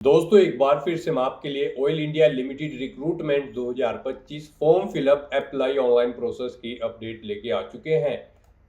दोस्तों एक बार फिर से मैं आपके लिए oil India limited recruitment 2025 form fill up apply online process की अपडेट लेके आ चुके हैं।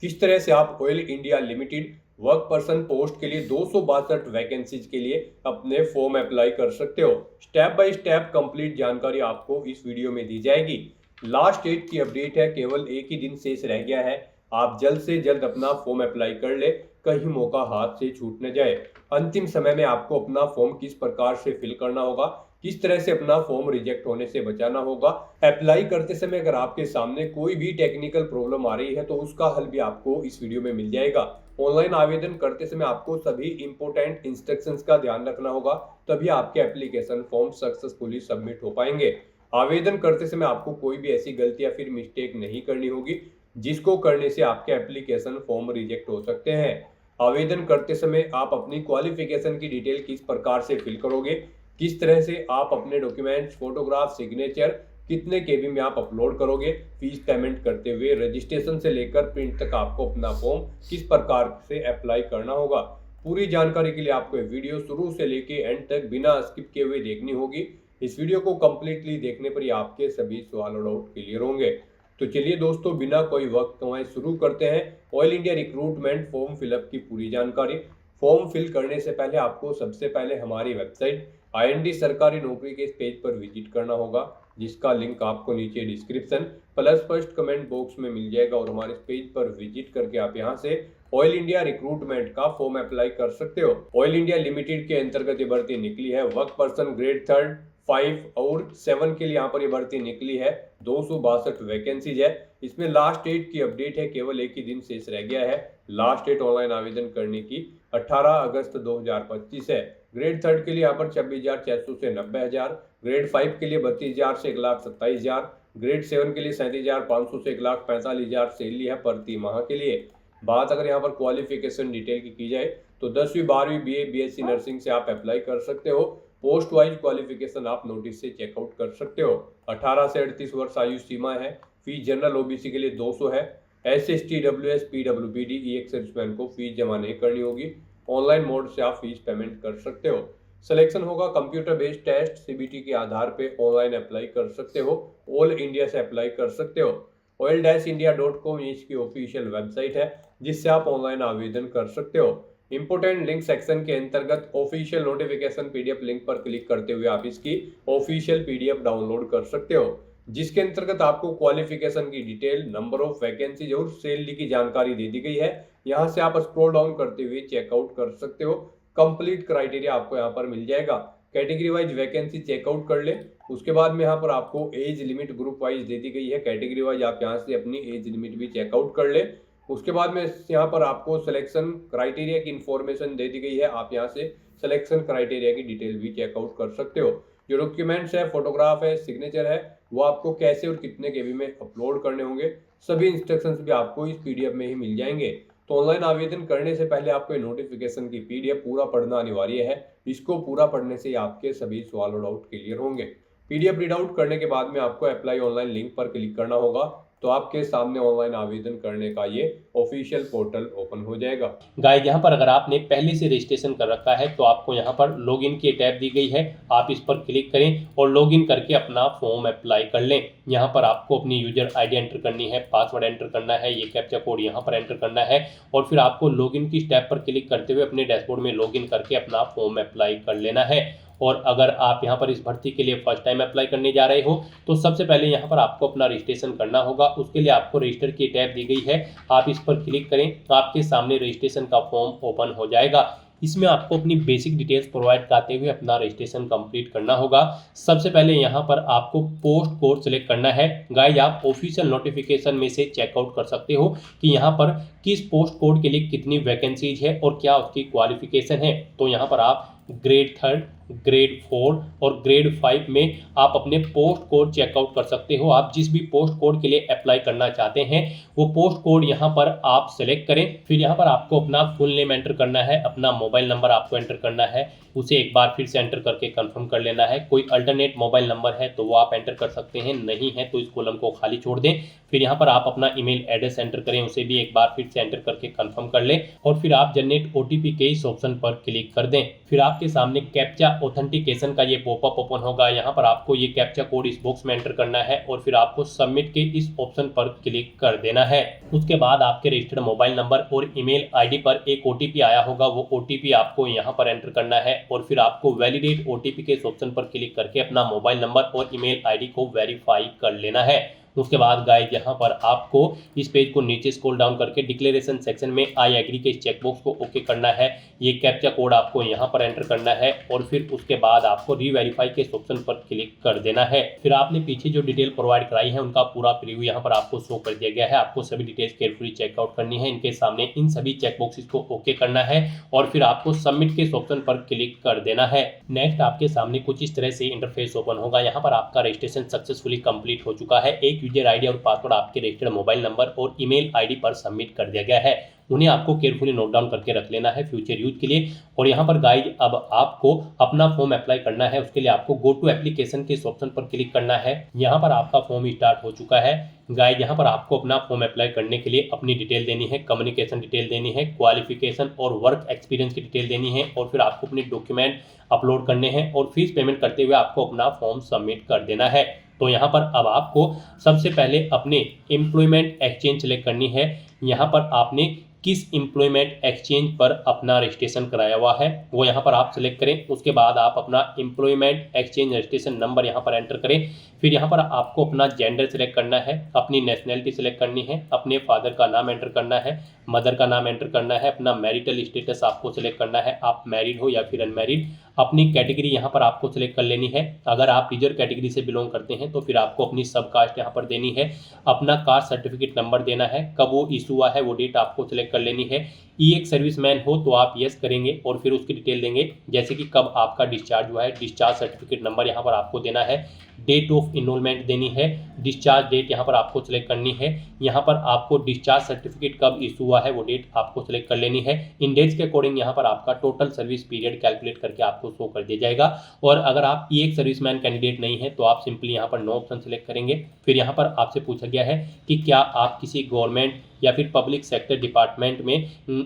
किस तरह से आप oil India limited work person post के लिए 262 वैकेंसीज के लिए अपने फॉर्म अप्लाई कर सकते हो। स्टेप बाय स्टेप कंप्लीट जानकारी आपको इस वीडियो में दी जाएगी। लास्ट डेट की अपडेट है, केवल एक ही दिन शेष रह गया है। आप जल्द से जल्द अपना फॉर्म अप्लाई कर ले, कहीं मौका हाथ से छूट न जाए। अंतिम समय में आपको अपना फॉर्म किस प्रकार से फिल करना होगा, किस तरह से अपना फॉर्म रिजेक्ट होने से बचाना होगा, अप्लाई करते समय अगर आपके सामने कोई भी टेक्निकल प्रॉब्लम आ रही है तो उसका हल भी आपको इस वीडियो में मिल जाएगा। ऑनलाइन आवेदन करते समय आपको सभी इंपोर्टेंट इंस्ट्रक्शंस का ध्यान रखना होगा, तभी आपके एप्लीकेशन फॉर्म सक्सेसफुली सबमिट हो पाएंगे। आवेदन करते समय आपको कोई भी ऐसी गलती या फिर मिस्टेक नहीं करनी होगी जिसको करने से आपके एप्लीकेशन फॉर्म रिजेक्ट हो सकते हैं। आवेदन करते समय आप अपनी क्वालिफिकेशन की डिटेल किस प्रकार से फिल करोगे, किस तरह से आप अपने डॉक्यूमेंट्स, फोटोग्राफ, सिग्नेचर कितने केबी में आप अपलोड करोगे, फीस पेमेंट करते हुए रजिस्ट्रेशन से लेकर प्रिंट तक आपको अपना फॉर्म किस प्रकार से अप्लाई करना होगा। पूरी जानकारी के लिए आपको ये वीडियो शुरू से लेके एंड तक बिना स्किप किए हुए देखनी होगी। इस वीडियो को कंप्लीटली देखने पर ही आपके सभी सवाल और डाउट क्लियर होंगे। तो चलिए दोस्तों, बिना कोई वक्त गंवाए शुरू करते हैं oil India recruitment form fill up की पूरी जानकारी। फॉर्म फिल करने से पहले आपको सबसे पहले हमारी वेबसाइट IND सरकारी नौकरी के इस पेज पर विजिट करना होगा, जिसका लिंक आपको नीचे description plus first comment box में मिल जाएगा। और हमारे इस पेज पर विजिट करके आप यहां से ऑयल इंडिया रिक्रूटमेंट का फॉर्म अप्लाई कर सकते हो। ऑयल इंडिया लिमिटेड के अंतर्गत ये भर्ती निकली है। वर्क पर्सन ग्रेड 3, 5 और 7 के लिए यहाँ पर ये भर्ती निकली है। 262 वैकेंसीज है। इसमें लास्ट डेट की अपडेट है, केवल एक ही दिन शेष रह गया है। लास्ट डेट ऑनलाइन आवेदन करने की 18 अगस्त 2025 है। ग्रेड 3 के लिए यहाँ पर 26,600 से 90,000, ग्रेड 5 के लिए 32,000 से 1,27,000, ग्रेड 7 के लिए 37,500 से 1,45,000 सैलरी है प्रति माह के लिए। बात अगर यहाँ पर क्वालिफिकेशन डिटेल की जाए तो 10वीं 12वीं BA BSc नर्सिंग से आप अप्लाई कर सकते हो। पोस्ट वाइज क्वालिफिकेशन आप नोटिस से चेकआउट कर सकते हो। 18 से 38 वर्ष आयु सीमा है। फीस जनरल OBC के लिए 200 है। SST WS PWBD EX serviceman को फीस जमा नहीं करनी होगी। ऑनलाइन मोड से आप फीस पेमेंट कर सकते हो। सिलेक्शन होगा कंप्यूटर बेस्ड टेस्ट, CBT के आधार पे ऑनलाइन अप्लाई कर सकते हो। ऑल इंडिया से अप्लाई कर सकते हो। oil-india.com इसकी ऑफिशियल वेबसाइट है, जिससे आप ऑनलाइन आवेदन कर सकते हो। इंपोर्टेंट लिंक सेक्शन के अंतर्गत ऑफिशियल नोटिफिकेशन PDF लिंक पर क्लिक करते हुए आप इसकी ऑफिशियल PDF डाउनलोड कर सकते हो, जिसके अंतर्गत आपको क्वालिफिकेशन की डिटेल, नंबर ऑफ वैकेंसीज और सैलरी की जानकारी दे दी गई है। यहाँ से आप स्क्रॉल डाउन करते हुए चेकआउट कर सकते हो। कंप्लीट क्राइटेरिया आपको यहाँ पर मिल जाएगा। कैटेगरी वाइज वैकेंसी चेकआउट कर ले। उसके बाद में यहाँ पर आपको एज लिमिट ग्रुप वाइज दे दी गई है। कैटेगरी वाइज आप यहाँ से अपनी एज लिमिट भी चेकआउट कर ले। उसके बाद में यहाँ पर आपको सिलेक्शन क्राइटेरिया की इंफॉर्मेशन दे दी गई है। आप यहाँ से सिलेक्शन क्राइटेरिया की डिटेल भी चेकआउट कर सकते हो। जो डॉक्यूमेंट्स है, फोटोग्राफ है, सिग्नेचर है, वो आपको कैसे और कितने केबी में अपलोड करने होंगे, सभी इंस्ट्रक्शंस भी आपको इस PDF में ही मिल जाएंगे। तो ऑनलाइन आवेदन करने से पहले आपको नोटिफिकेशन की PDF पूरा पढ़ना अनिवार्य है। इसको पूरा पढ़ने से आपके सभी सवाल और डाउट क्लियर होंगे। PDF रीड आउट करने के बाद में आपको अप्लाई ऑनलाइन लिंक पर क्लिक करना होगा, तो आपके सामने ऑनलाइन आवेदन करने का ये ऑफिशियल पोर्टल ओपन हो जाएगा। गाइस, यहाँ पर अगर आपने पहले से रजिस्ट्रेशन कर रखा है तो आपको यहाँ पर लॉगिन की टैब दी गई है। आप इस पर क्लिक करें और लॉगिन करके अपना फॉर्म अप्लाई कर लें। यहाँ पर आपको अपनी यूजर ID एंटर करनी है, पासवर्ड एंटर करना है, ये कैप्चा कोड यहाँ पर एंटर करना है और फिर आपको लॉगिन की टैब पर क्लिक करते हुए अपने डैशबोर्ड में लॉगिन करके अपना फॉर्म अप्लाई कर लेना है। और अगर आप यहाँ पर इस भर्ती के लिए फर्स्ट टाइम अप्लाई करने जा रहे हो तो सबसे पहले यहाँ पर आपको अपना रजिस्ट्रेशन करना होगा। उसके लिए आपको रजिस्टर की टैब दी गई है, आप इस पर क्लिक करें, आपके सामने रजिस्ट्रेशन का फॉर्म ओपन हो जाएगा। इसमें आपको अपनी बेसिक डिटेल्स प्रोवाइड कराते हुए अपना रजिस्ट्रेशन कंप्लीट करना होगा। सबसे पहले यहाँ पर आपको पोस्ट कोड सेलेक्ट करना है। गाइस, आप ऑफिशियल नोटिफिकेशन में से चेकआउट कर सकते हो कि यहाँ पर किस पोस्ट कोड के लिए कितनी वैकेंसीज है और क्या उसकी क्वालिफिकेशन है। तो यहाँ पर आप ग्रेड 3, ग्रेड 4 और ग्रेड 5 में आप अपने पोस्ट कोड चेकआउट कर सकते हो। आप जिस भी पोस्ट कोड के लिए अप्लाई करना चाहते हैं वो पोस्ट कोड यहाँ पर आप सेलेक्ट करें। फिर यहाँ पर आपको अपना फुल नेम एंटर करना है, अपना मोबाइल नंबर आपको एंटर करना है, उसे एक बार फिर से एंटर करके कंफर्म कर लेना है। कोई अल्टरनेट मोबाइल नंबर है तो वो आप एंटर कर सकते हैं, नहीं है तो इस कॉलम को खाली छोड़ दें। फिर यहाँ पर आप अपना ईमेल एड्रेस एंटर करें, उसे भी एक बार फिर से एंटर करके कंफर्म कर लें और फिर आप जनरेट OTP के इस ऑप्शन पर क्लिक कर दें। फिर आपके सामने कैप्चा ऑथेंटिकेशन का ये पॉपअप ओपन होगा। यहाँ पर आपको ये कैप्चा कोड इस बॉक्स में एंटर करना है और फिर आपको सबमिट के इस ऑप्शन पर क्लिक कर देना है। उसके बाद आपके रजिस्टर्ड मोबाइल नंबर और ईमेल आईडी पर एक ओटीपी आया होगा, वो ओटीपी आपको यहाँ पर एंटर करना है और फिर आपको वैलिडेट ओटीपी के इस ऑप्शन पर क्लिक करके अपना मोबाइल नंबर और ईमेल आईडी को वेरीफाई कर लेना है। उसके बाद गाइस यहाँ पर आपको इस पेज को नीचे स्क्रॉल डाउन करके डिक्लेरेशन सेक्शन में आई एग्री के इस चेकबॉक्स को ओके करना है। ये कैप्चा कोड आपको यहाँ पर एंटर करना है और फिर उसके बाद आपको रीवेरीफाई के इस ऑप्शन पर क्लिक कर देना है। फिर आपने पीछे जो डिटेल प्रोवाइड कराई है उनका पूरा प्रीव्यू यहाँ पर आपको शो कर दिया गया है। आपको सभी डिटेल्स केयरफुली चेकआउट करनी है, इनके सामने इन सभी चेकबॉक्सेस को ओके करना है और फिर आपको सबमिट के इस ऑप्शन पर क्लिक कर देना है। नेक्स्ट आपके सामने कुछ इस तरह से इंटरफेस ओपन होगा। यहाँ पर आपका रजिस्ट्रेशन सक्सेसफुली कंप्लीट हो चुका है। एक यूजर आईडी और पासवर्ड आपके रजिस्टर्ड मोबाइल नंबर और ईमेल आईडी पर सबमिट कर दिया गया है। उन्हें आपको केयरफुली नोट डाउन करके रख लेना है फ्यूचर यूज के लिए। और यहाँ पर गाइज अब आपको अपना फॉर्म अप्लाई करना है। उसके लिए आपको गो टू एप्लीकेशन के इस ऑप्शन पर क्लिक करना है। यहाँ पर आपका फॉर्म स्टार्ट हो चुका है। गाइज यहाँ पर आपको अपना फॉर्म अप्लाई करने के लिए अपनी डिटेल देनी है, कम्युनिकेशन डिटेल देनी है, क्वालिफिकेशन और वर्क एक्सपीरियंस की डिटेल देनी है और फिर आपको अपने डॉक्यूमेंट अपलोड करने हैं और फीस पेमेंट करते हुए आपको अपना फॉर्म सबमिट कर देना है। तो यहाँ पर अब आपको सबसे पहले अपने एम्प्लॉयमेंट एक्सचेंज सेलेक्ट करनी है। यहाँ पर आपने किस एम्प्लॉयमेंट एक्सचेंज पर अपना रजिस्ट्रेशन कराया हुआ है वो यहाँ पर आप सिलेक्ट करें। उसके बाद आप अपना एम्प्लॉयमेंट एक्सचेंज रजिस्ट्रेशन नंबर यहाँ पर एंटर करें। फिर यहाँ पर आपको अपना जेंडर सिलेक्ट करना है, अपनी नेशनैलिटी सिलेक्ट करनी है, अपने फादर का नाम एंटर करना है, मदर का नाम एंटर करना है, अपना मैरिटल स्टेटस आपको सिलेक्ट करना है, आप मैरिड हो या फिर अनमैरिड। अपनी कैटेगरी यहाँ पर आपको सिलेक्ट कर लेनी है। अगर आप रिजर्व कैटेगरी से बिलोंग करते हैं तो फिर आपको अपनी सब कास्ट यहाँ पर देनी है। अपना कास्ट सर्टिफिकेट नंबर देना है, कब वो इशू हुआ है वो डेट आपको सिलेक्ट कर लेनी है। एक सर्विसमैन हो तो आप यस करेंगे और फिर उसकी डिटेल देंगे, जैसे कि कब आपका डिस्चार्ज हुआ है, डिस्चार्ज सर्टिफिकेट नंबर यहाँ पर आपको देना है, डेट ऑफ इनरोलमेंट देनी है, डिस्चार्ज डेट यहाँ पर आपको सिलेक्ट करनी है। यहाँ पर आपको डिस्चार्ज सर्टिफिकेट कब इशू हुआ है वो डेट आपको सिलेक्ट कर लेनी है। इन डेट्स के अकॉर्डिंग यहाँ पर आपका टोटल सर्विस पीरियड कैलकुलेट करके आपको शो कर दिया जाएगा। और अगर आप एक सर्विसमैन कैंडिडेट नहीं है तो आप सिंपली यहाँ पर नो ऑप्शन सिलेक्ट करेंगे। फिर यहाँ पर आपसे पूछा गया है कि क्या आप किसी गवर्नमेंट या फिर पब्लिक सेक्टर डिपार्टमेंट में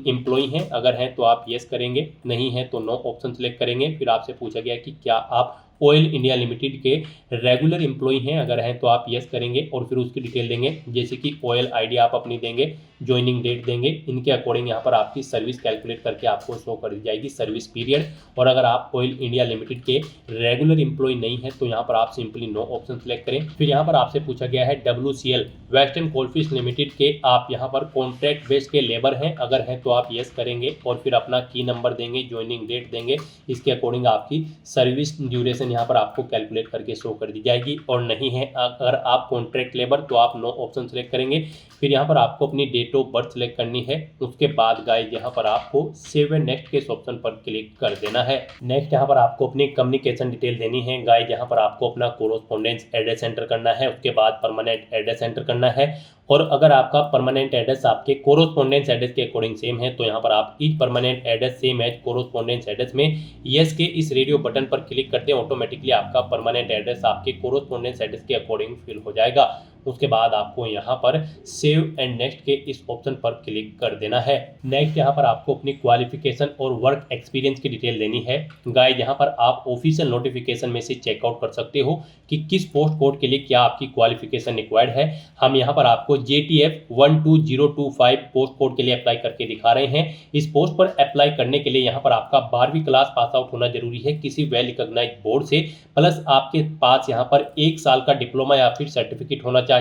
एम्प्लॉई हैं, अगर हैं तो आप यस करेंगे, नहीं है तो नो ऑप्शन सिलेक्ट करेंगे। फिर आपसे पूछा गया कि क्या आप ऑयल इंडिया लिमिटेड के रेगुलर एम्प्लॉई हैं, अगर हैं तो आप यस करेंगे और फिर उसकी डिटेल देंगे, जैसे कि ऑयल आईडी आप अपनी देंगे, ज्वाइनिंग डेट देंगे। इनके अकॉर्डिंग यहाँ पर आपकी सर्विस कैलकुलेट करके आपको शो कर दी जाएगी सर्विस पीरियड। और अगर आप ऑयल इंडिया लिमिटेड के रेगुलर एम्प्लॉई नहीं है तो यहाँ पर आप सिंपली नो ऑप्शन सेलेक्ट करें। फिर यहाँ पर आपसे पूछा गया है WCL वेस्टर्न कोलफील्ड्स लिमिटेड के आप यहाँ पर कॉन्ट्रैक्ट बेस्ड के लेबर हैं, अगर हैं तो आप यस करेंगे और फिर अपना की नंबर देंगे, ज्वाइनिंग डेट देंगे। इसके अकॉर्डिंग आपकी सर्विस ड्यूरेशन यहाँ पर आपको कैलकुलेट करके शो कर दी जाएगी। और नहीं है अगर आप कॉन्ट्रैक्ट लेबर तो आप नो ऑप्शन सेलेक्ट करेंगे। फिर यहाँ पर आपको अपनी डेट ऑफ बर्थ सेलेक्ट करनी है। उसके बाद गाइस यहाँ पर आपको सेव एंड नेक्स्ट के ऑप्शन पर क्लिक कर देना है। नेक्स्ट यहाँ पर आपको अपनी कम्युनिकेशन डिटेल देनी है। गाइस यहाँ पर आपको अपना कोरोस्पोंडेंस एड्रेस एंटर करना है, उसके बाद परमानेंट एड्रेस एंटर करना है। और अगर आपका परमानेंट एड्रेस आपके कोरोस्पोंडेंस एड्रेस के अकॉर्डिंग सेम है तो यहाँ पर आप इस permanent address same as correspondence address में यस के इस रेडियो बटन पर क्लिक करते हैं, ऑटोमेटिकली आपका परमानेंट एड्रेस आपके कोरोस्पोंडेंस एड्रेस के अकॉर्डिंग फिल हो जाएगा। उसके बाद आपको यहाँ पर सेव एंड नेक्स्ट के इस ऑप्शन पर क्लिक कर देना है। नेक्स्ट यहाँ पर आपको अपनी क्वालिफिकेशन और वर्क एक्सपीरियंस की डिटेल देनी है। गाइस यहाँ पर आप ऑफिशियल नोटिफिकेशन में से चेकआउट कर सकते हो कि किस पोस्ट कोड के लिए क्या आपकी क्वालिफिकेशन रिक्वायर्ड है। हम यहाँ पर आपको JTF 12025 पोस्ट कोड के लिए अप्लाई करके दिखा रहे हैं। इस पोस्ट पर अप्लाई करने के लिए यहाँ पर आपका 12वीं क्लास पास आउट होना जरूरी है किसी वेल रिकॉग्नाइज्ड बोर्ड से, प्लस आपके पास यहाँ पर 1 साल का डिप्लोमा या फिर सर्टिफिकेट होना चाहिए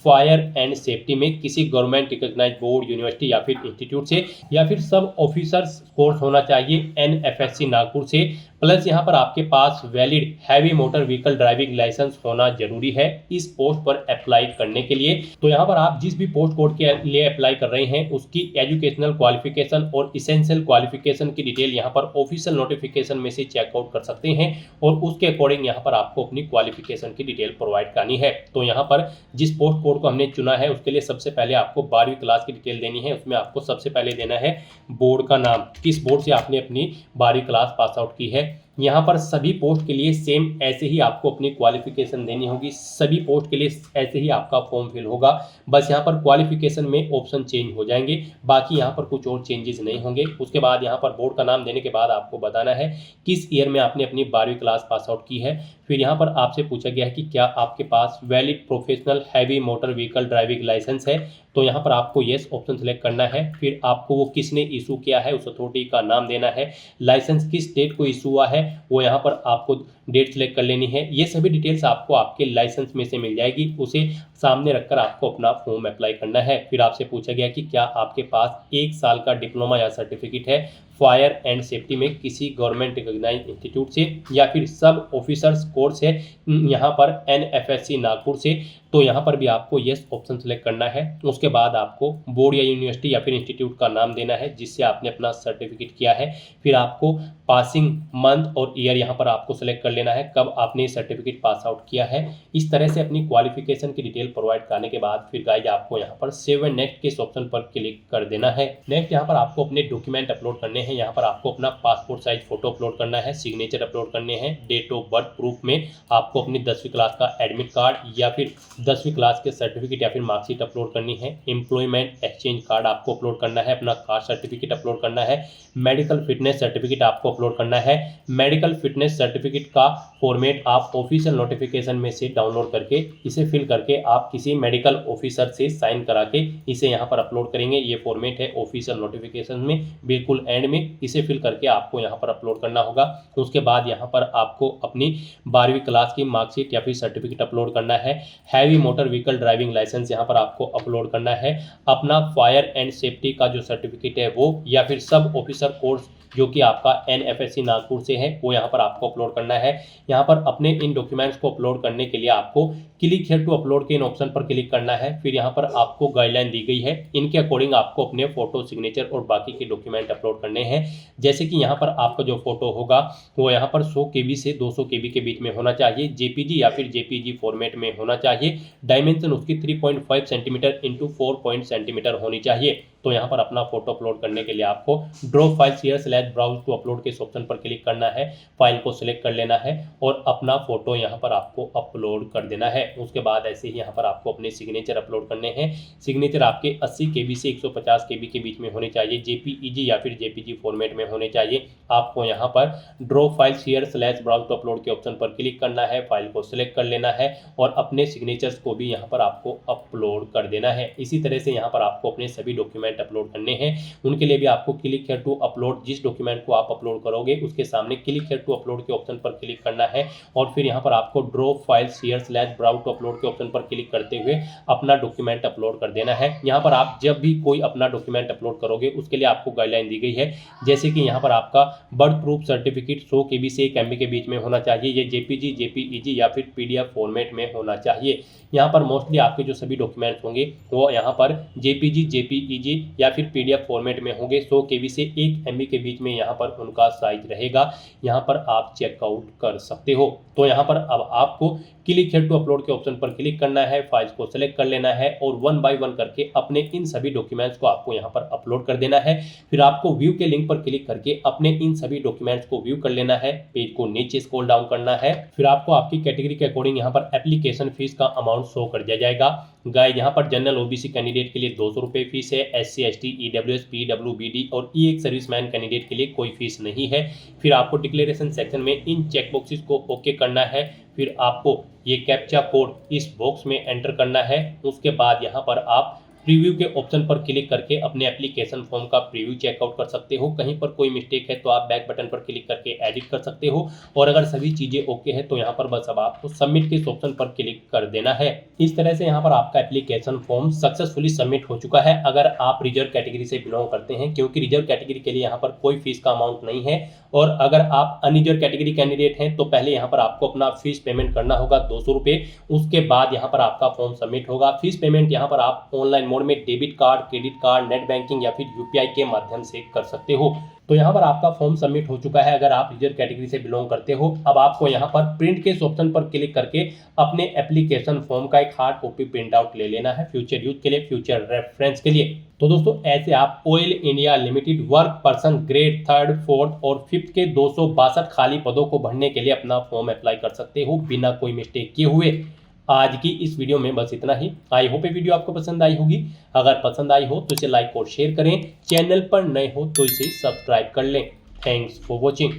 फायर एंड सेफ्टी में किसी गवर्नमेंट रिकॉग्नाइज्ड बोर्ड, यूनिवर्सिटी या फिर इंस्टीट्यूट से, या फिर सब ऑफिसर्स कोर्स होना चाहिए NFSC नागपुर से, प्लस यहाँ पर आपके पास valid heavy motor vehicle driving licence होना जरूरी है इस पोस्ट पर अप्लाई करने के लिए। तो यहाँ पर आप जिस भी पोस्ट कोड के लिए अप्लाई कर रहे हैं उसकी एजुकेशनल क्वालिफिकेशन और इसेंशियल क्वालिफिकेशन की डिटेल यहाँ पर ऑफिशियल नोटिफिकेशन में से चेकआउट कर सकते हैं और उसके अकॉर्डिंग यहाँ पर आपको अपनी क्वालिफिकेशन की डिटेल प्रोवाइड करनी है। तो यहाँ पर जिस पोस्ट कोड को हमने चुना है उसके लिए सबसे पहले आपको 12वीं क्लास की डिटेल देनी है। उसमें आपको सबसे पहले देना है बोर्ड का नाम, किस बोर्ड से आपने अपनी 12वीं क्लास पास आउट की है। यहाँ पर सभी पोस्ट के लिए सेम ऐसे ही आपको अपनी क्वालिफिकेशन देनी होगी, सभी पोस्ट के लिए ऐसे ही आपका फॉर्म फिल होगा। बस यहाँ पर क्वालिफिकेशन में ऑप्शन चेंज हो जाएंगे, बाकी यहाँ पर कुछ और चेंजेस नहीं होंगे। उसके बाद यहाँ पर बोर्ड का नाम देने के बाद आपको बताना है किस ईयर में आपने अपनी 12वीं क्लास पास आउट की है। फिर यहाँ पर आपसे पूछा गया है कि क्या आपके पास valid professional heavy motor vehicle driving licence है, तो यहाँ पर आपको येस ऑप्शन सेलेक्ट करना है। फिर आपको वो किसने इशू किया है उस अथॉरिटी का नाम देना है, लाइसेंस किस डेट को इशू हुआ है वो यहाँ पर आपको डेट सेलेक्ट कर लेनी है। ये सभी डिटेल्स आपको आपके लाइसेंस में से मिल जाएगी, उसे सामने रखकर आपको अपना फॉर्म अप्लाई करना है। फिर आपसे पूछा गया कि क्या आपके पास 1 साल का डिप्लोमा या सर्टिफिकेट है फायर एंड सेफ्टी में किसी गवर्नमेंट रिकॉग्नाइज्ड इंस्टीट्यूट से, या फिर सब ऑफिसर्स कोर्स है यहाँ पर NFSC नागपुर से, तो यहाँ पर भी आपको येस ऑप्शन सेलेक्ट करना है। उसके बाद आपको बोर्ड या यूनिवर्सिटी या फिर इंस्टीट्यूट का नाम देना है जिससे आपने अपना सर्टिफिकेट किया है। फिर आपको पासिंग मंथ और ईयर यहाँ पर आपको सेलेक्ट कर लेना है कब आपने सर्टिफिकेट पास आउट किया है। इस तरह से अपनी क्वालिफिकेशन की डिटेल प्रोवाइड करने के बाद फिर गाइज आपको यहाँ पर सेव एंड नेक्स्ट के इस ऑप्शन पर क्लिक कर देना है। नेक्स्ट यहाँ पर आपको अपने डॉक्यूमेंट अपलोड करने हैं। यहाँ पर आपको अपना पासपोर्ट साइज फोटो अपलोड करना है, सिग्नेचर अपलोड करने हैं, डेट ऑफ बर्थ प्रूफ में आपको अपनी 10वीं क्लास का एडमिट कार्ड या फिर 10वीं क्लास के सर्टिफिकेट या फिर मार्कशीट अपलोड करनी है, एम्प्लॉयमेंट एक्सचेंज कार्ड आपको अपलोड करना है, अपना कास्ट सर्टिफिकेट अपलोड करना है, मेडिकल फिटनेस सर्टिफिकेट आपको अपलोड करना है। मेडिकल फिटनेस सर्टिफिकेट का फॉर्मेट आप ऑफिशियल नोटिफिकेशन में से डाउनलोड करके इसे फिल करके आप किसी मेडिकल ऑफिसर से साइन करा के इसे यहाँ पर अपलोड करेंगे। ये फॉर्मेट है ऑफिशियल नोटिफिकेशन में, बिल्कुल एंड में इसे फिल करके आपको यहाँ पर अपलोड करना होगा। उसके बाद यहाँ पर आपको अपनी 12वीं क्लास की मार्कशीट या फिर सर्टिफिकेट अपलोड करना है, heavy motor vehicle driving licence यहाँ पर आपको अपलोड करना है, अपना फायर एंड सेफ्टी का जो सर्टिफिकेट है वो, या फिर सब ऑफिसर कोर्स जो कि आपका NFSC नागपुर से है वो यहाँ पर आपको अपलोड करना है। यहाँ पर अपने इन डॉक्यूमेंट्स को अपलोड करने के लिए आपको क्लिक हियर टू अपलोड के इन ऑप्शन पर क्लिक करना है। फिर यहाँ पर आपको गाइडलाइन दी गई है, इनके अकॉर्डिंग आपको अपने फोटो, सिग्नेचर और बाकी के डॉक्यूमेंट अपलोड करने हैं। जैसे कि यहाँ पर आपका जो फोटो होगा वो यहाँ पर 100 KB से 200 KB के बीच में होना चाहिए, JPG या फिर JPG फॉर्मेट में होना चाहिए, डायमेंशन उसकी 3.5 सेंटीमीटर इंटू 4 सेंटीमीटर होनी चाहिए। तो यहाँ पर अपना फोटो अपलोड करने के लिए आपको drop file share / browse to upload के इस ऑप्शन पर क्लिक करना है, फाइल को सिलेक्ट कर लेना है और अपना फोटो यहाँ पर आपको अपलोड कर देना है। उसके बाद ऐसे ही यहाँ पर आपको अपने सिग्नेचर अपलोड करने हैं। सिग्नेचर आपके 80 KB से 150 KB के बीच में होने चाहिए, JPEG या फिर JPG फॉर्मेट में होने चाहिए। आपको यहाँ पर drop file share / browse to upload के ऑप्शन पर क्लिक करना है, फाइल को सिलेक्ट कर लेना है और अपने सिग्नेचर्स को भी यहाँ पर आपको अपलोड कर देना है। इसी तरह से यहाँ पर आपको अपने सभी डॉक्यूमेंट अपलोड करने हैं। उनके लिए भी आपको क्लिक हियर टू अपलोड, जिस डॉक्यूमेंट को आप अपलोड करोगे उसके सामने क्लिक हियर टू अपलोड के ऑप्शन पर क्लिक करना है और फिर यहाँ पर आपको drop file share / browse to upload के ऑप्शन पर क्लिक करते हुए अपना डॉक्यूमेंट अपलोड कर देना है। यहाँ पर आप जब भी कोई अपना डॉक्यूमेंट अपलोड करोगे उसके लिए आपको गाइडलाइन दी गई है, जैसे कि यहाँ पर आपका बर्थ प्रूफ सर्टिफिकेट 100 KB से 1 MB के बीच में होना चाहिए, ये JPG, JPEG या फिर PDF फॉर्मेट में होना चाहिए। यहाँ पर मोस्टली आपके जो सभी डॉक्यूमेंट्स होंगे वो यहाँ पर JPG, JPEG या फिर PDF फॉर्मेट में होंगे। 100 KB से 1 MB के बीच में यहाँ पर उनका साइज रहेगा। यहाँ पर आप चेकआउट कर सकते हो। तो यहाँ पर अब आपको क्लिक हियर टू अपलोड के ऑप्शन पर क्लिक करना है, फाइल्स को सिलेक्ट कर लेना है और 1 बाय 1 करके अपने इन सभी डॉक्यूमेंट्स को आपको यहाँ पर अपलोड कर देना है। फिर आपको व्यू के लिंक पर क्लिक करके अपने इन सभी डॉक्यूमेंट्स को व्यू कर लेना है, पेज को नीचे स्क्रॉल डाउन करना है। फिर आपको आपकी कैटेगरी के अकॉर्डिंग यहाँ पर एप्लीकेशन फीस का अमाउंट शो कर दिया जाएगा। गाइस यहाँ पर जनरल OBC कैंडिडेट के लिए 200 रुपये फीस है, SC ST EWS PWBD और E1 सर्विसमैन कैंडिडेट के लिए कोई फीस नहीं है। फिर आपको डिक्लेरेशन सेक्शन में इन चेक बॉक्सेस को ओके करना है। फिर आपको ये कैप्चा कोड इस बॉक्स में एंटर करना है। उसके बाद यहाँ पर आप प्रीव्यू के ऑप्शन पर क्लिक करके अपने एप्लीकेशन फॉर्म का प्रीव्यू चेकआउट कर सकते हो। कहीं पर कोई मिस्टेक है तो आप बैक बटन पर क्लिक करके एडिट कर सकते हो और अगर सभी चीज़ें ओके है तो यहाँ पर बस अब आपको सबमिट के ऑप्शन पर क्लिक कर देना है। इस तरह से यहाँ पर आपका एप्लीकेशन फॉर्म सक्सेसफुली सबमिट हो चुका है। अगर आप रिजर्व कैटेगरी से बिलोंग करते हैं, क्योंकि रिजर्व कैटेगरी के लिए यहाँ पर कोई फीस का अमाउंट नहीं है, और अगर आप अनरिजर्व कैटेगरी कैंडिडेट हैं तो पहले यहाँ पर आपको अपना फीस पेमेंट करना होगा 200 रुपये। उसके बाद यहाँ पर आपका फॉर्म सबमिट होगा। फीस पेमेंट यहाँ पर आप ऑनलाइन मोड में debit card, credit card, net banking या फिर यूपीआई के माध्यम से कर सकते हो। तो यहाँ पर आपका फॉर्म सबमिट हो चुका है अगर आप यूजर कैटेगरी से बिलोंग करते हो। अब आपको यहाँ पर प्रिंट के इस ऑप्शन पर क्लिक करके अपने एप्लीकेशन फॉर्म का एक हार्ड कॉपी प्रिंट आउट ले लेना है फ्यूचर यूज के लिए, फ्यूचर रेफरेंस के लिए। तो दोस्तों ऐसे आप oil India limited work person grade 3rd, 4th और 5th के 262 खाली पदों को भरने के लिए अपना फॉर्म अप्लाई कर सकते हो बिना कोई मिस्टेक किए हुए। आज की इस वीडियो में बस इतना ही। आई होप ये वीडियो आपको पसंद आई होगी। अगर पसंद आई हो तो इसे लाइक और शेयर करें। चैनल पर नए हो तो इसे सब्सक्राइब कर लें। Thanks for watching.